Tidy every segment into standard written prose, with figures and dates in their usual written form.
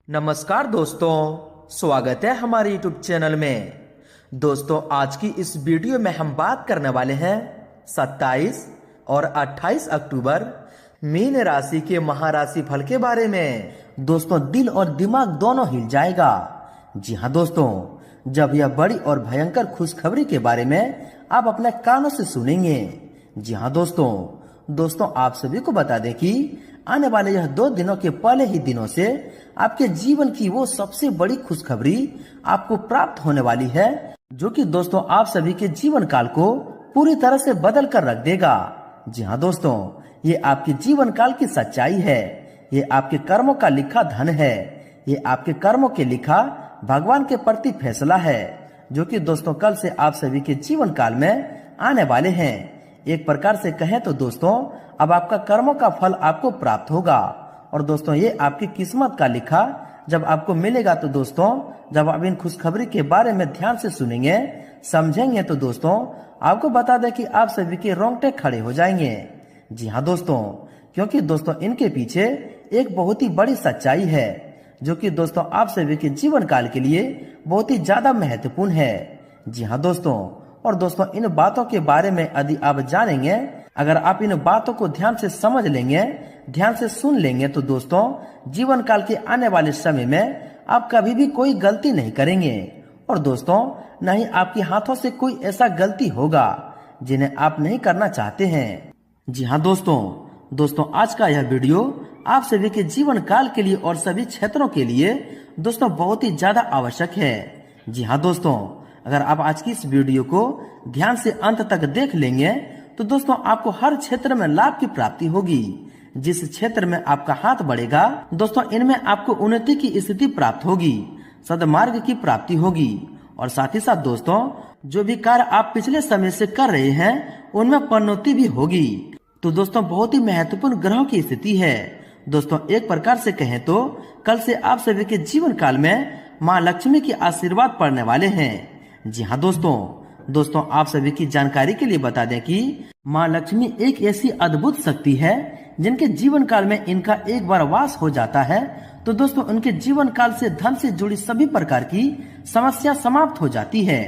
नमस्कार दोस्तों, स्वागत है हमारे YouTube चैनल में। दोस्तों, आज की इस वीडियो में हम बात करने वाले हैं 27 और 28 अक्टूबर मीन राशि के महाराशि फल के बारे में। दोस्तों, दिल और दिमाग दोनों हिल जाएगा। जी हाँ दोस्तों, जब यह बड़ी और भयंकर खुशखबरी के बारे में आप अपने कानों से सुनेंगे। जी हाँ दोस्तों, आप सभी को बता दें कि आने वाले यह 2 दिनों के पहले ही दिनों से आपके जीवन की वो सबसे बड़ी खुशखबरी आपको प्राप्त होने वाली है, जो कि दोस्तों आप सभी के जीवन काल को पूरी तरह से बदल कर रख देगा। जी हाँ दोस्तों, ये आपके जीवन काल की सच्चाई है। ये आपके कर्मों का लिखा धन है। ये आपके कर्मों के लिखा भगवान के प्रति फैसला है, जो कि दोस्तों कल से आप सभी के जीवन काल में आने वाले हैं। एक प्रकार से कहें तो दोस्तों, अब आपका कर्मों का फल आपको प्राप्त होगा। और दोस्तों, ये आपकी किस्मत का लिखा जब आपको मिलेगा तो दोस्तों, जब आप इन खुशखबरी के बारे में ध्यान से सुनेंगे, समझेंगे तो दोस्तों आपको बता दें कि आप सभी के रोंगटे खड़े हो जाएंगे। जी हाँ दोस्तों, क्योंकि दोस्तों इनके पीछे एक बहुत ही बड़ी सच्चाई है, जो कि दोस्तों आप सभी के जीवन काल के लिए बहुत ही ज्यादा महत्वपूर्ण है। जी हाँ दोस्तों, और दोस्तों इन बातों के बारे में यदि आप जानेंगे, अगर आप इन बातों को ध्यान से समझ लेंगे, ध्यान से सुन लेंगे, तो दोस्तों जीवन काल के आने वाले समय में आप कभी भी कोई गलती नहीं करेंगे। और दोस्तों न ही आपके हाथों से कोई ऐसा गलती होगा जिन्हें आप नहीं करना चाहते हैं। जी हाँ दोस्तों आज का यह वीडियो आप सभी के जीवन काल के लिए और सभी क्षेत्रों के लिए दोस्तों बहुत ही ज्यादा आवश्यक है। जी हाँ दोस्तों, अगर आप आज की इस वीडियो को ध्यान से अंत तक देख लेंगे तो दोस्तों आपको हर क्षेत्र में लाभ की प्राप्ति होगी। जिस क्षेत्र में आपका हाथ बढ़ेगा दोस्तों, इनमें आपको उन्नति की स्थिति प्राप्त होगी, सद्मार्ग की प्राप्ति होगी। और साथ ही साथ दोस्तों, जो भी कार्य आप पिछले समय से कर रहे हैं उनमें प्रोन्नति भी होगी। तो दोस्तों बहुत ही महत्वपूर्ण ग्रहों की स्थिति है। दोस्तों एक प्रकार से कहें तो कल से आप सभी के जीवन काल में माँ लक्ष्मी के आशीर्वाद पड़ने वाले हैं। जी हाँ दोस्तों आप सभी की जानकारी के लिए बता दें कि माँ लक्ष्मी एक ऐसी अद्भुत शक्ति है, जिनके जीवन काल में इनका एक बार वास हो जाता है तो दोस्तों उनके जीवन काल से धन से जुड़ी सभी प्रकार की समस्या समाप्त हो जाती है।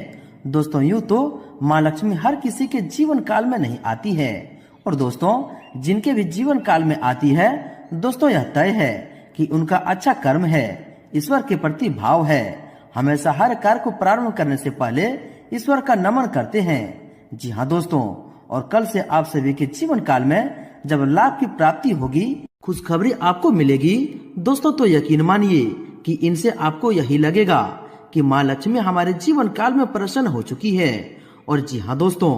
दोस्तों यूँ तो माँ लक्ष्मी हर किसी के जीवन काल में नहीं आती है, और दोस्तों जिनके भी जीवन काल में आती है दोस्तों यह तय है कि उनका अच्छा कर्म है, ईश्वर के प्रति भाव है। हमेशा हर कार्य को प्रारंभ करने से पहले ईश्वर का नमन करते हैं। जी हाँ दोस्तों, और कल से आप सभी के जीवन काल में जब लाभ की प्राप्ति होगी, खुशखबरी आपको मिलेगी दोस्तों, तो यकीन मानिए कि इनसे आपको यही लगेगा कि माँ लक्ष्मी हमारे जीवन काल में प्रसन्न हो चुकी है। और जी हाँ दोस्तों,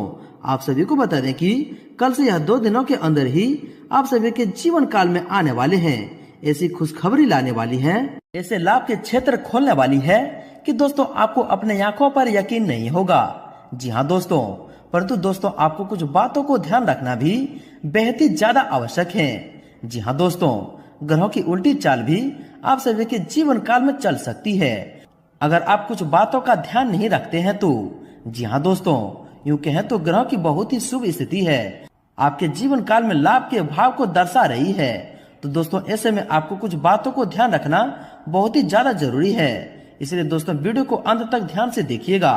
आप सभी को बता दें कि कल से यह 2 दिनों के अंदर ही आप सभी के जीवन काल में आने वाले हैं, ऐसी खुशखबरी लाने वाली है, ऐसे लाभ के क्षेत्र खोलने वाली है कि दोस्तों आपको अपने आंखों पर यकीन नहीं होगा। जी हाँ दोस्तों, परंतु दोस्तों आपको कुछ बातों को ध्यान रखना भी बेहद ही ज्यादा आवश्यक है। जी हाँ दोस्तों, ग्रहों की उल्टी चाल भी आप सभी के जीवन काल में चल सकती है, अगर आप कुछ बातों का ध्यान नहीं रखते हैं तो। जी हाँ दोस्तों, यूँ कहें तो ग्रहों की बहुत ही शुभ स्थिति है, आपके जीवन काल में लाभ के भाव को दर्शा रही है। तो दोस्तों ऐसे में आपको कुछ बातों को ध्यान रखना बहुत ही ज्यादा जरूरी है। इसलिए दोस्तों वीडियो को अंत तक ध्यान से देखिएगा,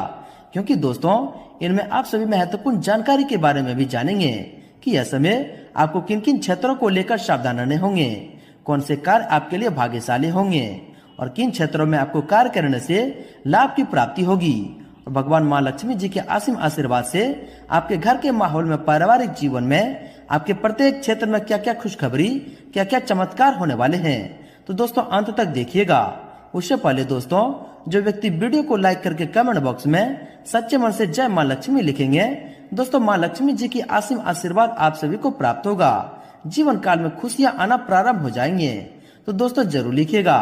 क्योंकि दोस्तों इनमें आप सभी महत्वपूर्ण जानकारी के बारे में भी जानेंगे कि यह समय आपको किन किन क्षेत्रों को लेकर सावधान रहने होंगे, कौन से कार्य आपके लिए भाग्यशाली होंगे, और किन क्षेत्रों में आपको कार्य करने से लाभ की प्राप्ति होगी। और भगवान माँ लक्ष्मी जी के असीम आशीर्वाद से आपके घर के माहौल में, पारिवारिक जीवन में, आपके प्रत्येक क्षेत्र में क्या क्या खुशखबरी, क्या क्या चमत्कार होने वाले हैं। तो दोस्तों अंत तक देखिएगा। उससे पहले दोस्तों, जो व्यक्ति वीडियो को लाइक करके कमेंट बॉक्स में सच्चे मन से जय माँ लक्ष्मी लिखेंगे, दोस्तों माँ लक्ष्मी जी की असीम आशीर्वाद आप सभी को प्राप्त होगा, जीवन काल में खुशियां आना प्रारंभ हो जाएंगे। तो दोस्तों जरूर लिखिएगा,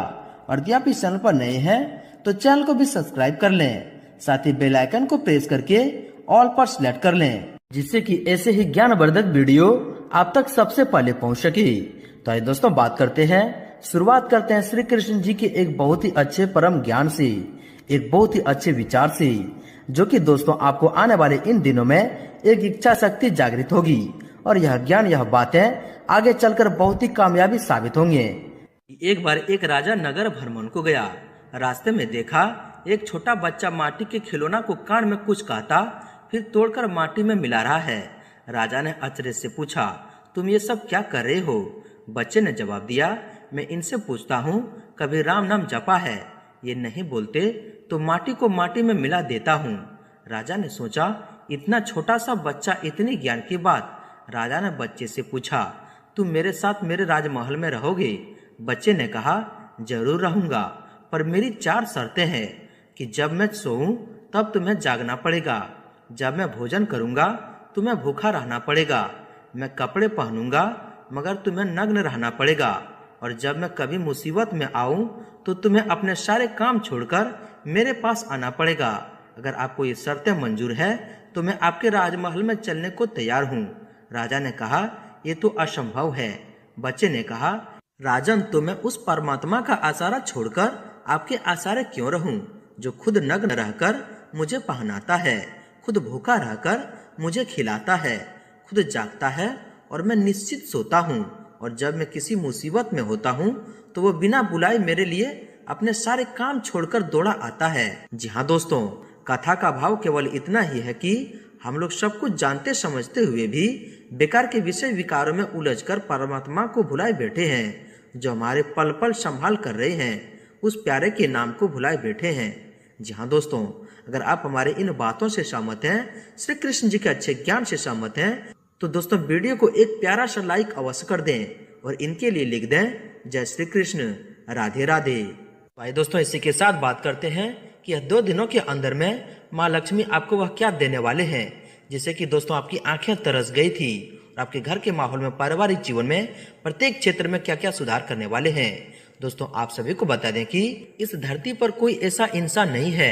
और यदि आप इस चैनल पर नए हैं तो चैनल को भी सब्सक्राइब कर लें, साथ ही बेल आइकन को प्रेस करके ऑल पर सिलेक्ट कर लें, जिससे कि ऐसे ही ज्ञानवर्धक वीडियो आप तक सबसे पहले पहुंच सके। तो आइए दोस्तों शुरुआत करते हैं श्री कृष्ण जी के एक बहुत ही अच्छे परम ज्ञान से, एक बहुत ही अच्छे विचार से, जो कि दोस्तों आपको आने वाले इन दिनों में एक इच्छा शक्ति जागृत होगी, और यह ज्ञान, यह बातें आगे चलकर बहुत ही कामयाबी साबित होंगे। एक बार एक राजा नगर भ्रमण को गया। रास्ते में देखा एक छोटा बच्चा माटी के खिलौना को कान में कुछ कहता, फिर तोड़कर माटी में मिला रहा है। राजा ने आश्चर्य से पूछा, तुम ये सब क्या कर रहे हो? बच्चे ने जवाब दिया, मैं इनसे पूछता हूँ कभी राम नाम जपा है? ये नहीं बोलते तो माटी को माटी में मिला देता हूँ। राजा ने सोचा, इतना छोटा सा बच्चा, इतनी ज्ञान की बात। राजा ने बच्चे से पूछा, तुम मेरे साथ मेरे राजमहल में रहोगे? बच्चे ने कहा, जरूर रहूंगा, पर मेरी 4 शर्तें हैं कि जब मैं सोऊं तब तुम्हें जागना पड़ेगा, जब मैं भोजन करूंगा तुम्हें भूखा रहना पड़ेगा, मैं कपड़े पहनूंगा मगर तुम्हें नग्न रहना पड़ेगा, और जब मैं कभी मुसीबत में आऊं तो तुम्हें अपने सारे काम छोड़कर मेरे पास आना पड़ेगा। अगर आपको ये शर्तें मंजूर है तो मैं आपके राजमहल में चलने को तैयार हूँ। राजा ने कहा, ये तो असंभव है। बच्चे ने कहा, राजन, तो मैं उस परमात्मा का आसरा छोड़कर आपके आसरे क्यों रहूं, जो खुद नग्न रहकर मुझे पहनाता है, खुद भूखा रहकर मुझे खिलाता है, खुद जागता है और मैं निश्चित सोता हूँ, और जब मैं किसी मुसीबत में होता हूँ तो वो बिना बुलाए मेरे लिए अपने सारे काम छोड़कर दौड़ा आता है। जी हाँ दोस्तों, कथा का भाव केवल इतना ही है कि हम लोग सब कुछ जानते समझते हुए भी बेकार के विषय विकारों में उलझकर परमात्मा को भुलाए बैठे हैं, जो हमारे पल पल संभाल कर रहे हैं, उस प्यारे के नाम को भुलाए बैठे हैं। जी हाँ दोस्तों, अगर आप हमारे इन बातों से सहमत हैं, श्री कृष्ण जी के अच्छे ज्ञान से सहमत हैं, तो दोस्तों वीडियो को एक प्यारा सा लाइक अवश्य कर दें और इनके लिए लिख दें, जय श्री कृष्ण, राधे राधे। भाई दोस्तों, इसी के साथ बात करते हैं कि यह 2 दिनों के अंदर में माँ लक्ष्मी आपको वह क्या देने वाले हैं, जिससे कि दोस्तों आपकी आंखें तरस गई थी, और आपके घर के माहौल में, पारिवारिक जीवन में, प्रत्येक क्षेत्र में क्या क्या सुधार करने वाले हैं। दोस्तों आप सभी को बता दें कि इस धरती पर कोई ऐसा इंसान नहीं है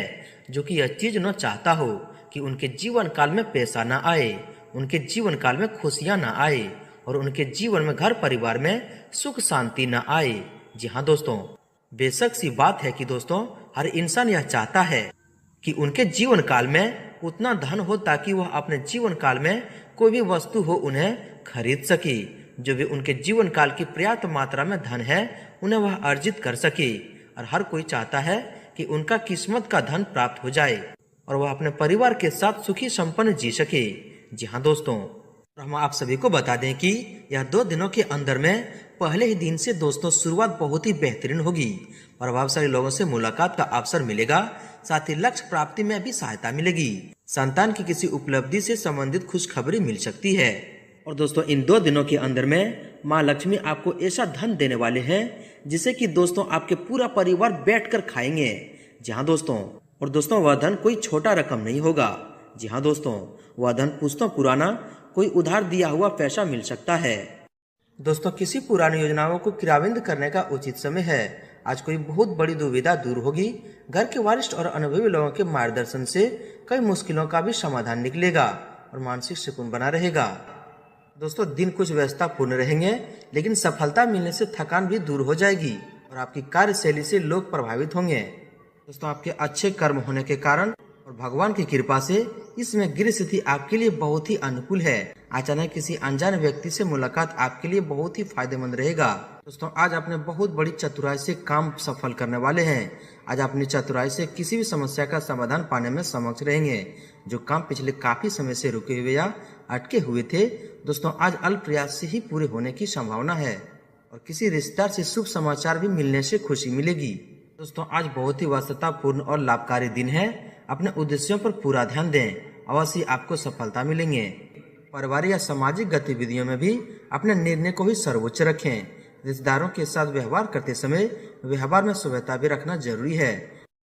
जो कि यह चीज न चाहता हो कि उनके जीवन काल में पैसा न आए, उनके जीवन काल में खुशियां न आए, और उनके जीवन में, घर परिवार में सुख शांति न आए। जी हाँ दोस्तों, बेशक सी बात है कि दोस्तों हर इंसान यह चाहता है कि उनके जीवन काल में उतना धन हो ताकि वह अपने जीवन काल में कोई भी वस्तु हो उन्हें खरीद सके, जो भी उनके जीवन काल की पर्याप्त मात्रा में धन है उन्हें वह अर्जित कर सके। और हर कोई चाहता है कि उनका किस्मत का धन प्राप्त हो जाए और वह अपने परिवार के साथ सुखी संपन्न जी सके। जी हाँ दोस्तों, हम आप सभी को बता दें कि यह 2 दिनों के अंदर में पहले ही दिन से दोस्तों शुरुआत बहुत ही बेहतरीन होगी। प्रभावशाली लोगों से मुलाकात का अवसर मिलेगा, साथ ही लक्ष्य प्राप्ति में भी सहायता मिलेगी। संतान की किसी उपलब्धि से संबंधित खुशखबरी मिल सकती है। और दोस्तों इन 2 दिनों के अंदर में माँ लक्ष्मी आपको ऐसा धन देने वाले हैं जिसे कि दोस्तों आपके पूरा परिवार बैठकर खाएंगे। जी हाँ दोस्तों, और दोस्तों वह धन कोई छोटा रकम नहीं होगा। जी हाँ दोस्तों, वह धन पुश्तों पुराना कोई उधार दिया हुआ पैसा मिल सकता है। दोस्तों किसी पुरानी योजनाओं को क्रियान्वित करने का उचित समय है। आज कोई बहुत बड़ी दुविधा दूर होगी। घर के वरिष्ठ और अनुभवी लोगों के मार्गदर्शन से कई मुश्किलों का भी समाधान निकलेगा और मानसिक सुकून बना रहेगा। दोस्तों दिन कुछ व्यस्ततापूर्ण रहेंगे, लेकिन सफलता मिलने से थकान भी दूर हो जाएगी और आपकी कार्यशैली से लोग प्रभावित होंगे। दोस्तों आपके अच्छे कर्म होने के कारण और भगवान की कृपा से इसमें गृह स्थिति आपके लिए बहुत ही अनुकूल है। अचानक किसी अनजान व्यक्ति से मुलाकात आपके लिए बहुत ही फायदेमंद रहेगा। दोस्तों आज अपने बहुत बड़ी चतुराई से काम सफल करने वाले हैं। आज अपनी चतुराई से किसी भी समस्या का समाधान पाने में समक्ष रहेंगे। जो काम पिछले काफी समय से रुके हुए या अटके हुए थे, दोस्तों आज अल्प प्रयास से ही पूरे होने की संभावना है और किसी रिश्तेदार से शुभ समाचार भी मिलने से खुशी मिलेगी। दोस्तों आज बहुत ही व्यस्ततापूर्ण और लाभकारी दिन है। अपने उद्देश्यों पर पूरा ध्यान दें, अवश्य आपको सफलता मिलेंगे। पारिवारिक या सामाजिक गतिविधियों में भी अपने निर्णय को ही सर्वोच्च रखें। रिश्तेदारों के साथ व्यवहार करते समय व्यवहार में शुभता भी रखना जरूरी है।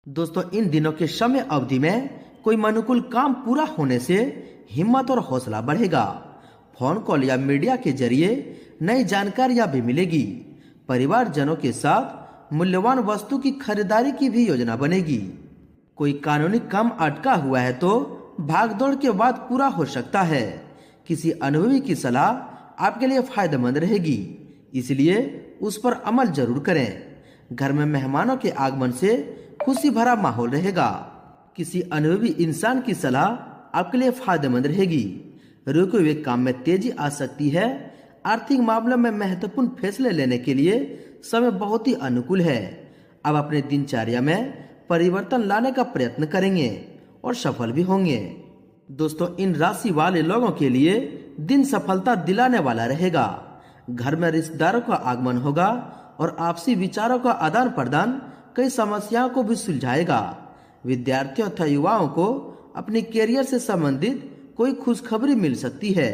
दोस्तों इन दिनों के समय अवधि में कोई अनुकूल काम पूरा होने से हिम्मत और हौसला बढ़ेगा। फोन कॉल या मीडिया के जरिए नई जानकारियां भी मिलेगी। परिवारजनों के साथ मूल्यवान वस्तु की खरीदारी की भी योजना बनेगी। कोई कानूनी काम अटका हुआ है तो भागदौड़ के बाद पूरा हो सकता है। किसी अनुभवी की सलाह आपके लिए फायदेमंद रहेगी, इसलिए उस पर अमल जरूर करें। घर में मेहमानों के आगमन से खुशी भरा माहौल रहेगा। किसी अनुभवी इंसान की सलाह आपके लिए फायदेमंद रहेगी। रुके हुए काम में तेजी आ सकती है। आर्थिक मामलों में महत्वपूर्ण फैसले लेने के लिए समय बहुत ही अनुकूल है। अब अपने दिनचर्या में परिवर्तन लाने का प्रयत्न करेंगे और सफल भी होंगे। दोस्तों, इन राशि वाले लोगों के लिए दिन सफलता दिलाने वाला रहेगा। घर में रिश्तेदारों का आगमन होगा और आपसी विचारों का आदान प्रदान कई समस्याओं को भी सुलझाएगा। विद्यार्थियों तथा युवाओं को अपनी कैरियर से संबंधित कोई खुशखबरी मिल सकती है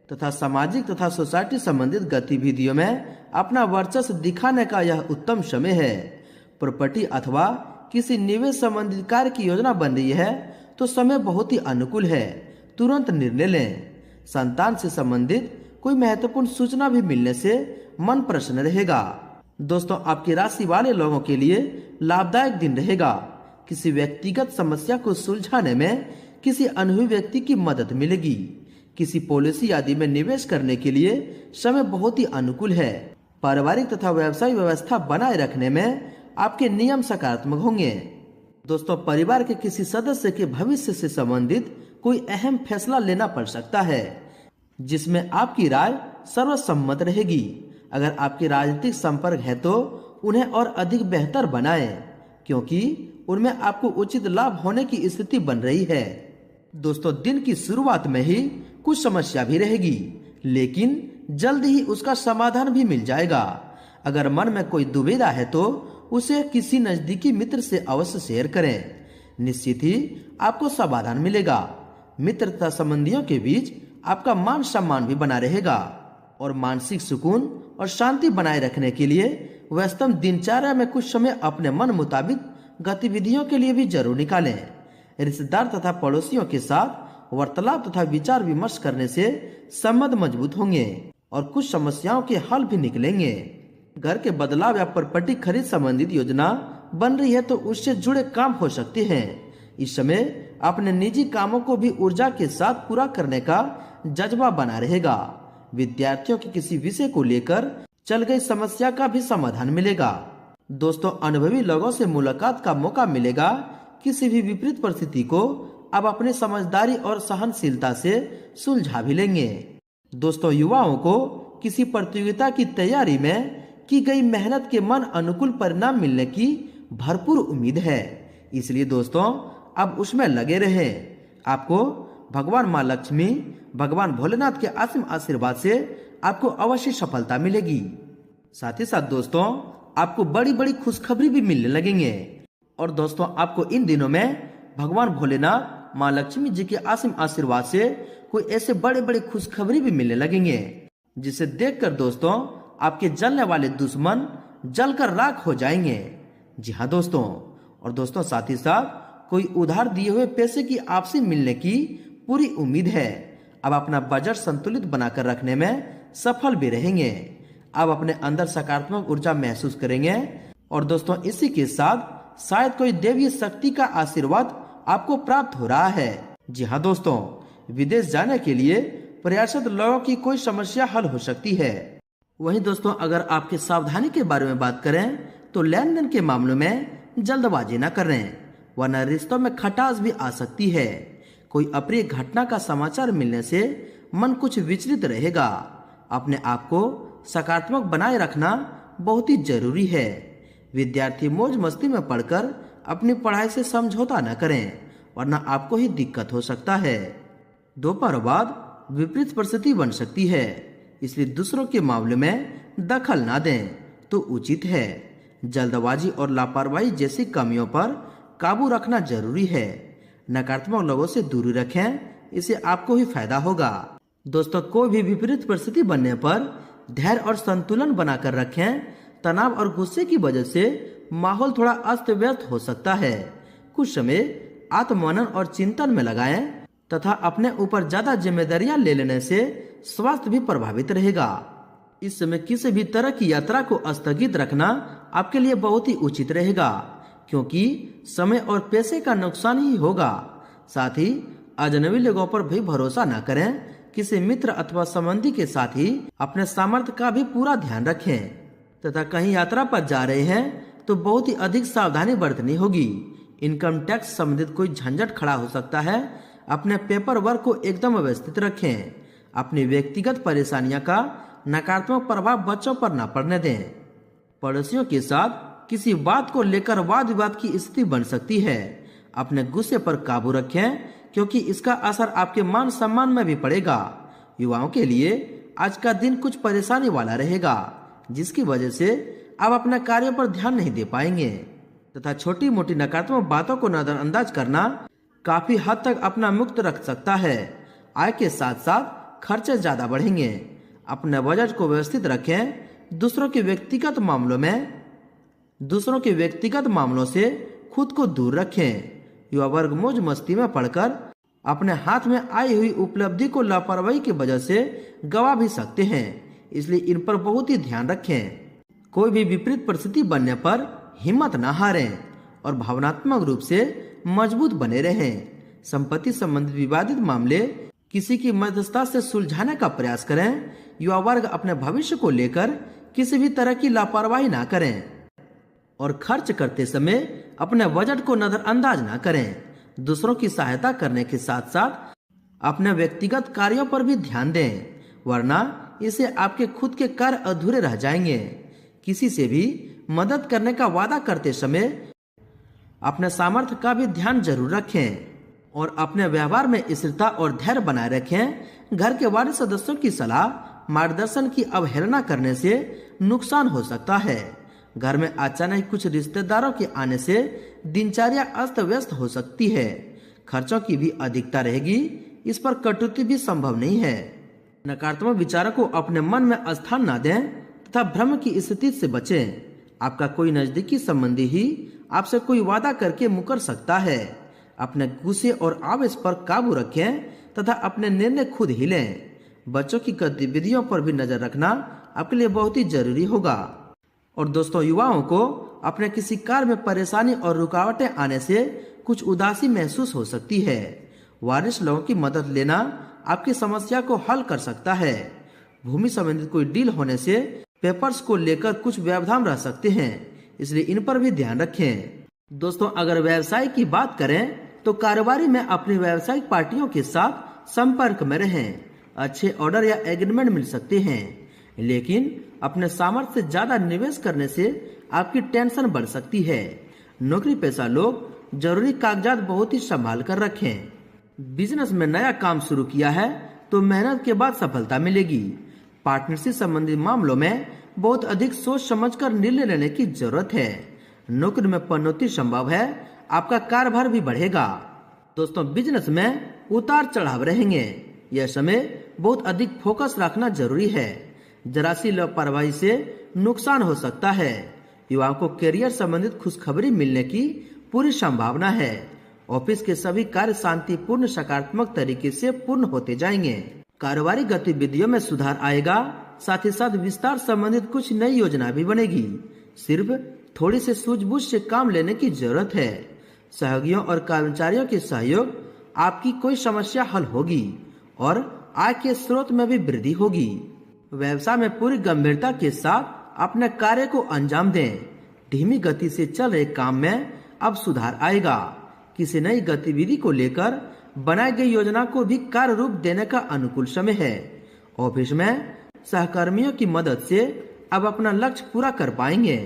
तथा सामाजिक तथा सोसाइटी संबंधित गतिविधियों में अपना वर्चस्व दिखाने का यह उत्तम समय है। प्रॉपर्टी अथवा किसी निवेश संबंधित कार्य की योजना बन रही है तो समय बहुत ही अनुकूल है, तुरंत निर्णय लें। संतान से संबंधित कोई महत्वपूर्ण सूचना भी मिलने से मन प्रसन्न रहेगा। दोस्तों, आपकी राशि वाले लोगों के लिए लाभदायक दिन रहेगा। किसी व्यक्तिगत समस्या को सुलझाने में किसी अनुभवी व्यक्ति की मदद मिलेगी। किसी पॉलिसी आदि में निवेश करने के लिए समय बहुत ही अनुकूल है। पारिवारिक तथा व्यवसायिक व्यवस्था बनाए रखने में आपके नियम सकारात्मक होंगे। दोस्तों, परिवार के किसी सदस्य के भविष्य से संबंधित कोई अहम फैसला लेना पड़ सकता है जिसमें आपकी राय सर्वसम्मत रहेगी। अगर आपके राजनीतिक संपर्क है तो उन्हें और अधिक बेहतर बनाएं, क्योंकि उनमें आपको उचित लाभ होने की स्थिति बन रही है। दोस्तों, दिन की शुरुआत में ही कुछ समस्या भी रहेगी, लेकिन जल्द ही उसका समाधान भी मिल जाएगा। अगर मन में कोई दुविधा है तो उसे किसी नजदीकी मित्र से अवश्य शेयर करें। निश्चित ही आपको समाधान मिलेगा। मित्र तथा संबंधियों के बीच आपका मान सम्मान भी बना रहेगा और मानसिक सुकून और शांति बनाए रखने के लिए व्यस्तम दिनचर्या में कुछ समय अपने मन मुताबिक गतिविधियों के लिए भी जरूर निकालें। रिश्तेदार तथा पड़ोसियों के साथ वार्तालाप तथा विचार विमर्श करने से संबंध मजबूत होंगे और कुछ समस्याओं के हल भी निकलेंगे। घर के बदलाव या प्रॉपर्टी खरीद संबंधित योजना बन रही है तो उससे जुड़े काम हो सकते हैं। इस समय अपने निजी कामों को भी ऊर्जा के साथ पूरा करने का जज्बा बना रहेगा। विद्यार्थियों के किसी विषय को लेकर चल गई समस्या का भी समाधान मिलेगा। दोस्तों, अनुभवी लोगों से मुलाकात का मौका मिलेगा। किसी भी विपरीत परिस्थिति को अब अपनी समझदारी और सहनशीलता से सुलझा भी लेंगे। दोस्तों, युवाओं को किसी प्रतियोगिता की तैयारी में की गई मेहनत के मन अनुकूल परिणाम मिलने की भरपूर उम्मीद है, इसलिए दोस्तों अब उसमें लगे रहें। आपको भगवान माँ लक्ष्मी, भगवान भोलेनाथ के असीम आशीर्वाद से आपको अवश्य सफलता मिलेगी। साथ ही साथ दोस्तों आपको बड़ी बड़ी खुशखबरी भी मिलने लगेंगे। और दोस्तों, आपको इन दिनों में भगवान भोलेनाथ, माँ लक्ष्मी जी के असीम आशीर्वाद से कोई ऐसे बड़े बड़े खुशखबरी भी मिलने लगेंगे जिसे देखकर दोस्तों आपके जलने वाले दुश्मन जलकर राख हो जाएंगे। जी हाँ दोस्तों, और दोस्तों साथ ही साथ कोई उधार दिए हुए पैसे की आपसे मिलने की पूरी उम्मीद है। अब अपना बजट संतुलित बनाकर रखने में सफल भी रहेंगे। अब अपने अंदर सकारात्मक ऊर्जा महसूस करेंगे। और दोस्तों इसी के साथ शायद कोई देवीय शक्ति का आशीर्वाद आपको प्राप्त हो रहा है। जी हाँ दोस्तों, विदेश जाने के लिए प्रयासरत लोगों की कोई समस्या हल हो सकती है। वहीं दोस्तों अगर आपके सावधानी के बारे में बात करें तो लेन देन के मामलों में जल्दबाजी न करें, वरना रिश्तों में खटास भी आ सकती है। कोई अप्रिय घटना का समाचार मिलने से मन कुछ विचलित रहेगा। अपने आप को सकारात्मक बनाए रखना बहुत ही जरूरी है। विद्यार्थी मौज मस्ती में पढ़कर अपनी पढ़ाई से समझौता न करें, वरना आपको ही दिक्कत हो सकता है। दोपहर बाद विपरीत परिस्थिति बन सकती है, इसलिए दूसरों के मामले में दखल ना दें तो उचित है। जल्दबाजी और लापरवाही जैसी कमियों पर काबू रखना जरूरी है। नकारात्मक लोगों से दूरी रखें, इससे आपको ही फायदा होगा। दोस्तों कोई भी विपरीत परिस्थिति बनने पर धैर्य और संतुलन बनाकर रखें। तनाव और गुस्से की वजह से माहौल थोड़ा अस्त व्यस्त हो सकता है। कुछ समय आत्ममनन और चिंतन में लगाएं तथा अपने ऊपर ज्यादा जिम्मेदारियां ले लेने से स्वास्थ्य भी प्रभावित रहेगा। इस समय किसी भी तरह की यात्रा को स्थगित रखना आपके लिए बहुत ही उचित रहेगा, क्योंकि समय और पैसे का नुकसान ही होगा। साथ ही अजनबी लोगों पर भी भरोसा न करें। किसी मित्र अथवा संबंधी के साथ ही अपने सामर्थ्य का भी पूरा ध्यान रखें तथा कहीं यात्रा पर जा रहे हैं तो बहुत ही अधिक सावधानी बरतनी होगी। इनकम टैक्स संबंधित कोई झंझट खड़ा हो सकता है। अपने पेपर वर्क को एकदम व्यवस्थित रखें। अपनी व्यक्तिगत परेशानियों का नकारात्मक प्रभाव बच्चों पर न पड़ने दें। पड़ोसियों के साथ किसी बात को लेकर वाद विवाद की स्थिति बन सकती है। अपने गुस्से पर काबू रखें, क्योंकि इसका असर आपके मान सम्मान में भी पड़ेगा। युवाओं के लिए आज का दिन कुछ परेशानी वाला रहेगा, जिसकी वजह से आप अपने कार्यों पर ध्यान नहीं दे पाएंगे तथा छोटी मोटी नकारात्मक बातों को नजरअंदाज करना काफी हद तक अपना मुक्त रख सकता है। आय के साथ साथ खर्चे ज्यादा बढ़ेंगे। अपने बजट को व्यवस्थित रखें। दूसरों के व्यक्तिगत मामलों से खुद को दूर रखें। युवा वर्ग मौज मस्ती में पड़कर अपने हाथ में आई हुई उपलब्धि को लापरवाही की वजह से गवा भी सकते हैं, इसलिए इन पर बहुत ही ध्यान रखें। कोई भी विपरीत परिस्थिति बनने पर हिम्मत न हारें और भावनात्मक रूप से मजबूत बने रहें। संपत्ति संबंधित विवादित मामले किसी की मध्यस्थता से सुलझाने का प्रयास करें। युवा वर्ग अपने भविष्य को लेकर किसी भी तरह की लापरवाही ना करें और खर्च करते समय अपने बजट को नजरअंदाज ना करें। दूसरों की सहायता करने के साथ साथ अपने व्यक्तिगत कार्यों पर भी ध्यान दें, वरना इससे आपके खुद के कार्य अधूरे रह जाएंगे। किसी से भी मदद करने का वादा करते समय अपने सामर्थ्य का भी ध्यान जरूर रखें और अपने व्यवहार में स्थिरता और धैर्य बनाए रखें। घर के वरिष्ठ सदस्यों की सलाह मार्गदर्शन की अवहेलना करने से नुकसान हो सकता है। घर में अचानक कुछ रिश्तेदारों के आने से दिनचर्या अस्त व्यस्त हो सकती है। खर्चों की भी अधिकता रहेगी, इस पर कटौती भी संभव नहीं है। नकारात्मक विचारों को अपने मन में स्थान न दें तथा भ्रम की स्थिति से बचें। आपका कोई नजदीकी संबंधी ही आपसे कोई वादा करके मुकर सकता है। अपने गुस्से और आवेश पर काबू रखें तथा अपने निर्णय खुद ही लें। बच्चों की गतिविधियों पर भी नजर रखना आपके लिए बहुत ही जरूरी होगा। और दोस्तों, युवाओं को अपने किसी कार्य में परेशानी और रुकावटें आने से कुछ उदासी महसूस हो सकती है। वरिष्ठ लोगों की मदद लेना आपकी समस्या को हल कर सकता है। भूमि संबंधित कोई डील होने से पेपर्स को लेकर कुछ व्यवधान रह सकते हैं, इसलिए इन पर भी ध्यान रखें। दोस्तों, अगर व्यवसाय की बात करें तो कारोबारी में अपनी व्यावसायिक पार्टियों के साथ संपर्क में रहें। अच्छे ऑर्डर या एग्रीमेंट मिल सकते हैं, लेकिन अपने सामर्थ्य से ज्यादा निवेश करने से आपकी टेंशन बढ़ सकती है। नौकरी पेशा लोग जरूरी कागजात बहुत ही संभाल कर रखें। बिजनेस में नया काम शुरू किया है तो मेहनत के बाद सफलता मिलेगी। पार्टनरशिप संबंधी मामलों में बहुत अधिक सोच समझकर निर्णय लेने की जरूरत है। नौकरी में पदोन्नति संभव है, आपका कार्यभार भी बढ़ेगा। दोस्तों, बिजनेस में उतार चढ़ाव रहेंगे। यह समय बहुत अधिक फोकस रखना जरूरी है। जरा सी लापरवाही से नुकसान हो सकता है। युवाओं को करियर संबंधित खुशखबरी मिलने की पूरी संभावना है। ऑफिस के सभी कार्य शांतिपूर्ण सकारात्मक तरीके से पूर्ण होते जाएंगे। कारोबारी गतिविधियों में सुधार आएगा। साथ ही साथ विस्तार संबंधित कुछ नई योजना भी बनेगी। सिर्फ थोड़ी से सूझबूझ से काम लेने की जरूरत है। सहयोगियों और कर्मचारियों के सहयोग आपकी कोई समस्या हल होगी और आय के स्रोत में भी वृद्धि होगी। व्यवसाय में पूरी गंभीरता के साथ अपने कार्य को अंजाम दें। धीमी गति से चल रहे काम में अब सुधार आएगा। किसी नई गतिविधि को लेकर बनाई गई योजना को भी कार्य रूप देने का अनुकूल समय है। ऑफिस में सहकर्मियों की मदद से अब अपना लक्ष्य पूरा कर पाएंगे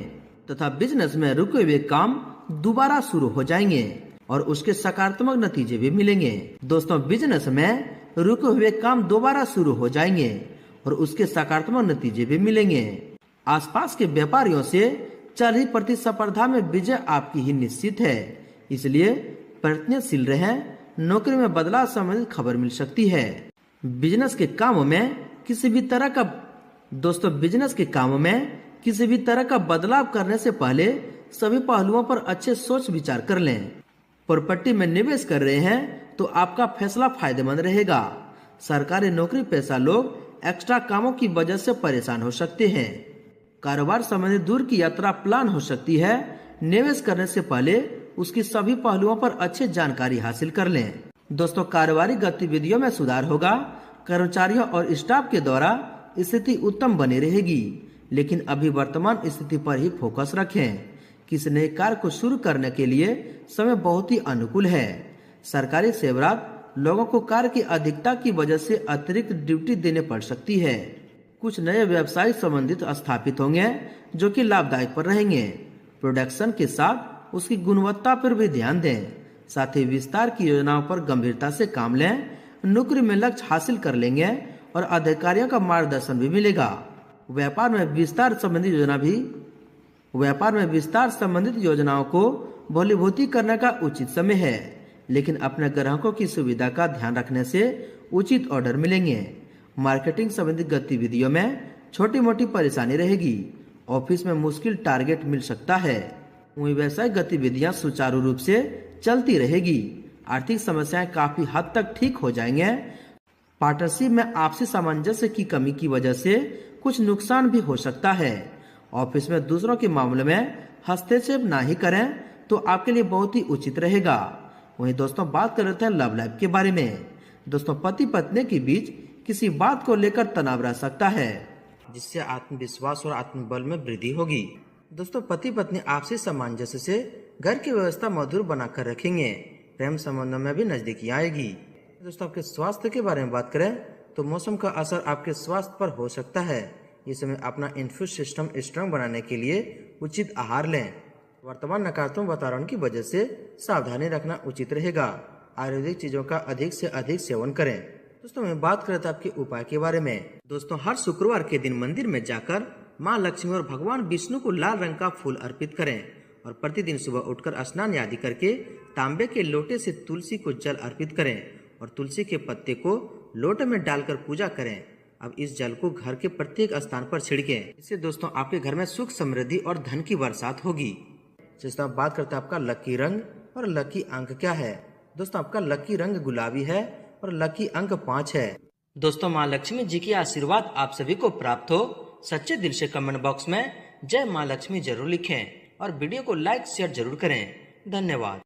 तथा बिजनेस में रुके हुए काम दोबारा शुरू हो जाएंगे और उसके सकारात्मक नतीजे भी मिलेंगे। दोस्तों, बिजनेस में रुके हुए काम दोबारा शुरू हो जाएंगे और उसके सकारात्मक नतीजे भी मिलेंगे। आसपास के व्यापारियों से चल रही प्रतिस्पर्धा में विजय आपकी ही निश्चित है, इसलिए प्रयत्नशील रहें। नौकरी में बदलाव संबंधित खबर मिल सकती है। बिजनेस के कामों में किसी भी तरह का बदलाव करने से पहले सभी पहलुओं पर अच्छे सोच विचार कर लें। प्रॉपर्टी में निवेश कर रहे हैं तो आपका फैसला फायदेमंद रहेगा। सरकारी नौकरी पेशा लोग एक्स्ट्रा कामों की वजह से परेशान हो सकते हैं। कारोबार संबंधी दूर की यात्रा प्लान हो सकती है। निवेश करने से पहले उसकी सभी पहलुओं पर अच्छी जानकारी हासिल कर लें। दोस्तों, कारोबारी गतिविधियों में सुधार होगा। कर्मचारियों और स्टाफ के द्वारा स्थिति उत्तम बनी रहेगी, लेकिन अभी वर्तमान स्थिति पर ही फोकस रखें। किसी नए कार्य को शुरू करने के लिए समय बहुत ही अनुकूल है। सरकारी सेवारत लोगों को कार्य की अधिकता की वजह से अतिरिक्त ड्यूटी देने पड़ सकती है। कुछ नए व्यवसाय संबंधित स्थापित होंगे जो कि लाभदायक पर रहेंगे। प्रोडक्शन के साथ उसकी गुणवत्ता पर भी ध्यान दें। साथ ही विस्तार की योजनाओं पर गंभीरता से काम लें। नौकरी में लक्ष्य हासिल कर लेंगे और अधिकारियों का मार्गदर्शन भी मिलेगा। व्यापार में विस्तार संबंधित योजनाओं को भलीभूति करने का उचित समय है, लेकिन अपने ग्राहकों की सुविधा का ध्यान रखने से उचित ऑर्डर मिलेंगे। मार्केटिंग संबंधित गतिविधियों में छोटी मोटी परेशानी रहेगी। ऑफिस में मुश्किल टारगेट मिल सकता है। वहीं व्यावसायिक गतिविधियां सुचारू रूप से चलती रहेगी। आर्थिक समस्याएं काफी हद तक ठीक हो जाएंगे। पार्टनरशिप में आपसी सामंजस्य की कमी की वजह से कुछ नुकसान भी हो सकता है। ऑफिस में दूसरों के मामले में हस्तक्षेप ना ही करें तो आपके लिए बहुत ही उचित रहेगा। वहीं दोस्तों बात कर रहे थे लव लाइफ के बारे में। दोस्तों पति पत्नी के बीच किसी बात को लेकर तनाव रह सकता है, जिससे आत्मविश्वास और आत्मबल में वृद्धि होगी। दोस्तों पति पत्नी आपसी सामंजस्य से घर की व्यवस्था मधुर बनाकर रखेंगे। प्रेम संबंधों में भी नजदीकी आएगी। दोस्तों आपके स्वास्थ्य के बारे में बात करें तो मौसम का असर आपके स्वास्थ्य पर हो सकता है। इस समय अपना इम्यून सिस्टम स्ट्रांग बनाने के लिए उचित आहार लें। वर्तमान नकारात्मक वातावरण की वजह से सावधानी रखना उचित रहेगा। आयुर्वेदिक चीजों का अधिक से अधिक सेवन करें। दोस्तों मैं बात कर रहा था आपके उपाय के बारे में। दोस्तों हर शुक्रवार के दिन मंदिर में जाकर माँ लक्ष्मी और भगवान विष्णु को लाल रंग का फूल अर्पित करें और प्रतिदिन सुबह उठकर स्नान आदि करके तांबे के लोटे से तुलसी को जल अर्पित करें और तुलसी के पत्ते को लोटे में डालकर पूजा करें। अब इस जल को घर के प्रत्येक स्थान पर छिड़कें। इससे दोस्तों आपके घर में सुख समृद्धि और धन की बरसात होगी। दोस्तों आप बात करते हैं आपका लकी रंग और लकी अंक क्या है। दोस्तों आपका लकी रंग गुलाबी है और लकी अंक 5 है। दोस्तों माँ लक्ष्मी जी की आशीर्वाद आप सभी को प्राप्त हो। सच्चे दिल से कमेंट बॉक्स में जय माँ लक्ष्मी जरूर लिखें और वीडियो को लाइक शेयर जरूर करें। धन्यवाद।